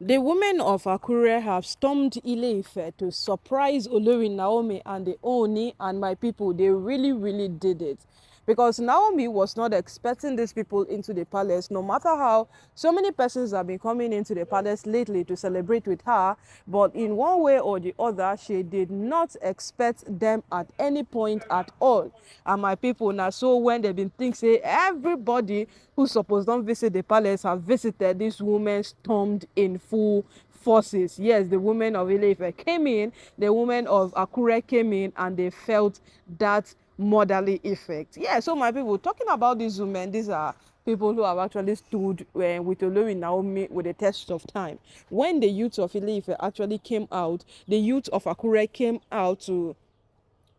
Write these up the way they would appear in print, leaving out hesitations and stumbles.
The women of Akure have stormed Ile-Ife to surprise Olori Naomi and the Ooni and my people. They really did it. Because Naomi was not expecting these people into the palace, no matter how so many persons have been coming into the palace lately to celebrate with her. But in one way or the other, she did not expect them at any point at all. And my people, now so when they've been thinking, say, everybody who supposed don't visit the palace have visited, this woman stormed in full forces. Yes, the women of Ile-Ife came in, the women of Akure came in, and they felt that motherly effect. Yeah, so my people, talking about these women, these are people who have actually stood with Olori Naomi with the test of time. When the youth of Ile-Ife actually came out, the youth of Akure came out to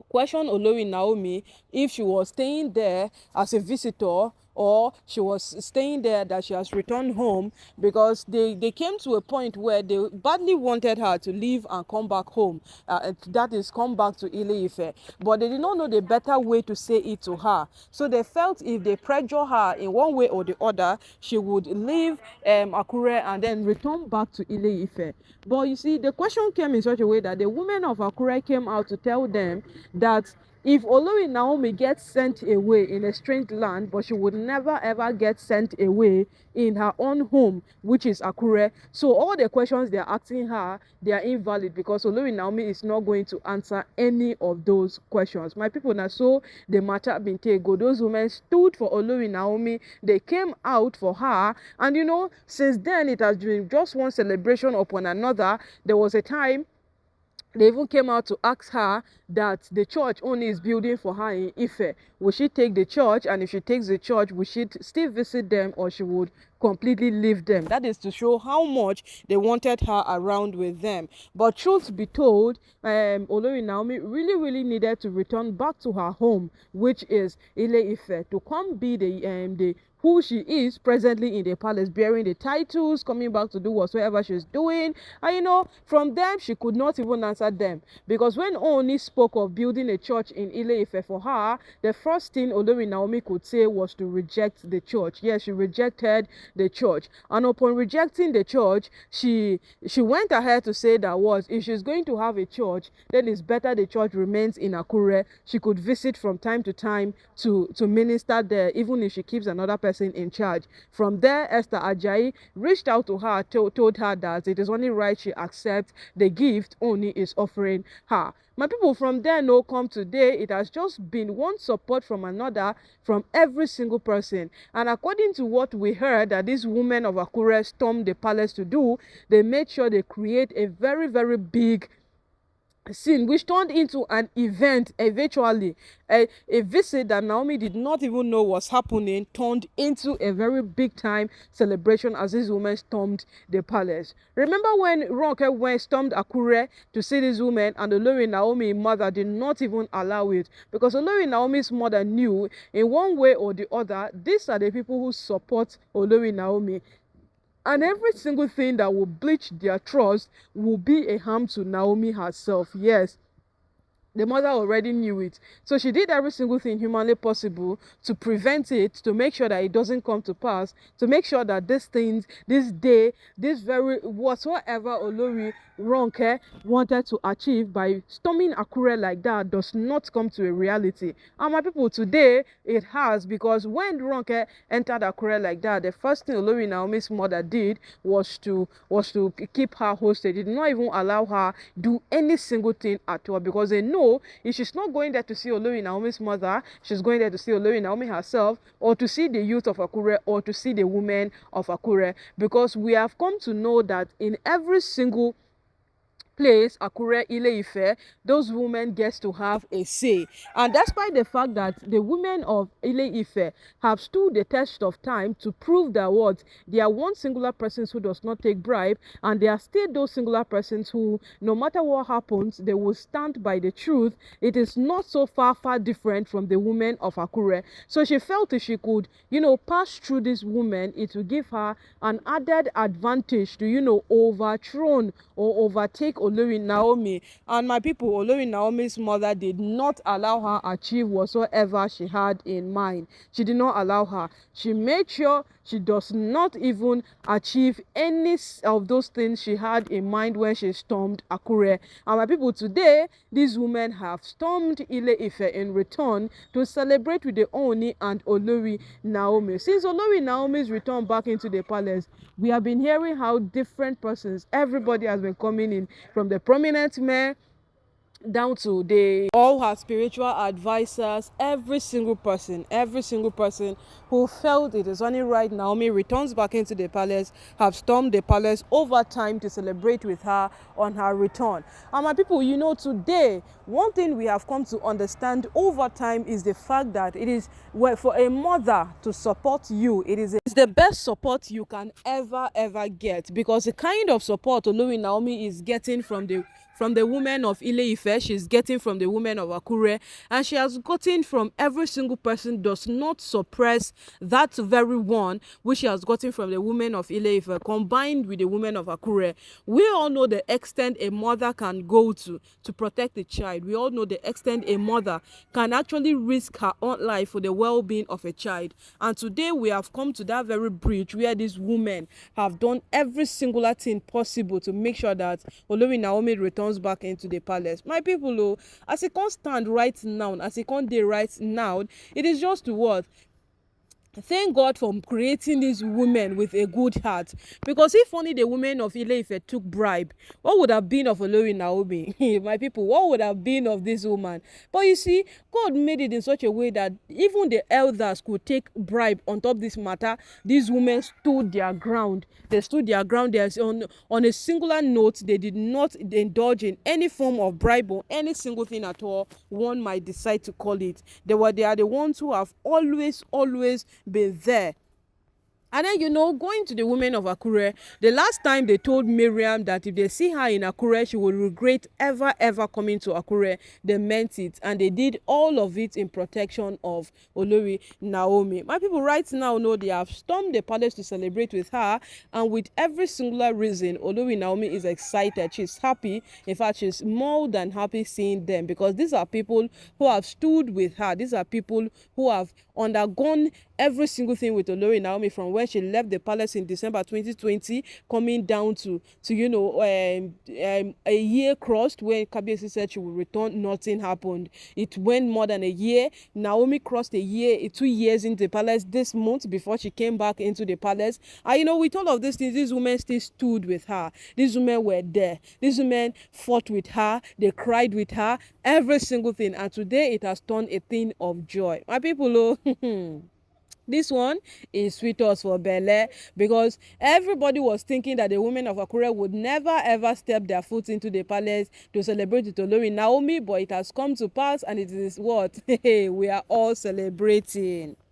question Olori Naomi if she was staying there as a visitor or she was staying there that she has returned home, because they came to a point where they badly wanted her to leave and come back home, that is come back to Ile-Ife, but they did not know the better way to say it to her. So they felt if they pressure her in one way or the other, she would leave Akure and then return back to Ile-Ife. But you see, the question came in such a way that the women of Akure came out to tell them that if Olori Naomi gets sent away in a strange land, but she would never ever get sent away in her own home, which is Akure. So all the questions they are asking her, they are invalid, because Olori Naomi is not going to answer any of those questions. My people, now so the matter been taken. Those women stood for Olori Naomi. They came out for her, and you know, since then it has been just one celebration upon another. There was a time they even came out to ask her that the church only is building for her in Ife. Will she take the church? And if she takes the church, will she still visit them, or she would completely leave them? That is to show how much they wanted her around with them. But truth be told, Olori Naomi really needed to return back to her home, which is Ile-Ife, to come be the who she is presently in the palace, bearing the titles, coming back to do whatsoever she's doing. And you know, from them, she could not even answer them. Because when Ooni spoke of building a church in Ile-Ife for her, the first thing Olori Naomi could say was to reject the church. Yes, she rejected the church. And upon rejecting the church, she went ahead to say that was, if she's going to have a church, then it's better the church remains in Akure. She could visit from time to time to minister there, even if she keeps another person in charge. From there, Esther Ajayi reached out to her, told her that it is only right she accepts the gift Ooni is offering her. My people, from there no come today, it has just been one support from another from every single person. And according to what we heard that these women of Akure stormed the palace to do, they made sure they create a very big scene, which turned into an event eventually. A visit that Naomi did not even know was happening turned into a very big time celebration as these women stormed the palace. Remember when Ronke stormed Akure to see these women, and Olori Naomi's mother did not even allow it, because Olori Naomi's mother knew in one way or the other these are the people who support Olori Naomi. And every single thing that will bleach their trust will be a harm to Naomi herself. Yes, the mother already knew it. So she did every single thing humanly possible to prevent it, to make sure that it doesn't come to pass, to make sure that these things, this day, this very whatsoever Olori Ronke wanted to achieve by storming Akure like that does not come to a reality. And my people, today it has, because when Ronke entered Akure like that, the first thing Olori Naomi's mother did was to keep her hostage. They did not even allow her do any single thing at all, because they know if she's not going there to see Olori Naomi's mother, she's going there to see Olori Naomi herself, or to see the youth of Akure, or to see the women of Akure. Because we have come to know that in every single place, Akure, Ile-Ife, those women gets to have a say. And despite the fact that the women of Ile-Ife have stood the test of time to prove that what they are one singular persons who does not take bribe, and they are still those singular persons who, no matter what happens, they will stand by the truth. It is not so far different from the women of Akure. So she felt if she could, pass through this woman, it will give her an added advantage to, overthrown or overtake Olori Naomi. And my people, Olori Naomi's mother did not allow her achieve whatsoever she had in mind. She did not allow her. She made sure She does not even achieve any of those things she had in mind when she stormed Akure. And my people, today, these women have stormed Ile-Ife in return to celebrate with the Ooni and Olori Naomi. Since Olori Naomi's return back into the palace, we have been hearing how different persons, everybody has been coming in, from the prominent men down to all her spiritual advisors, every single person who felt it is only right Naomi returns back into the palace, have stormed the palace over time to celebrate with her on her return. And my people, you know, today, one thing we have come to understand over time is the fact that it is, well, for a mother to support you, it's the best support you can ever get, because the kind of support Olori Naomi is getting from the women of Ile-Ife, she's getting from the women of Akure, and she has gotten from every single person, does not suppress that very one which she has gotten from the women of Ile-Ife combined with the women of Akure. We all know the extent a mother can go to protect the child. We all know the extent a mother can actually risk her own life for the well-being of a child. And today we have come to that very bridge where these women have done every singular thing possible to make sure that Olori Naomi returns back into the palace. My people, oh, as it can't stand right now, as it can't day right now, it is just to what? Thank God for creating these women with a good heart, because if only the women of Ile-Ife took bribe, what would have been of Olori Naomi? My people, what would have been of this woman? But you see, God made it in such a way that even the elders could take bribe on top of this matter. These women stood their ground. They stood their ground. There's on a singular note, they did not indulge in any form of bribe or any single thing at all one might decide to call it. They are the ones who have always been there. And then, you know, going to the women of Akure, the last time they told Mariam that if they see her in Akure, she will regret ever coming to Akure, they meant it. And they did all of it in protection of Olori Naomi. My people right now know they have stormed the palace to celebrate with her. And with every singular reason, Olori Naomi is excited. She's happy. In fact, she's more than happy seeing them, because these are people who have stood with her. These are people who have undergone every single thing with Olori Naomi from when she left the palace in December 2020, coming down to you know, a year crossed when Kabiyesi said she would return. Nothing happened. It went more than a year. Naomi crossed a year, 2 years into the palace this month before she came back into the palace. And you know, with all of these things, these women still stood with her. These women were there. These women fought with her. They cried with her. Every single thing. And today it has turned a thing of joy. My people, oh, this one is sweet us for belle, because everybody was thinking that the women of Akure would never ever step their foot into the palace to celebrate with Olori Naomi, but it has come to pass, and it is what we are all celebrating.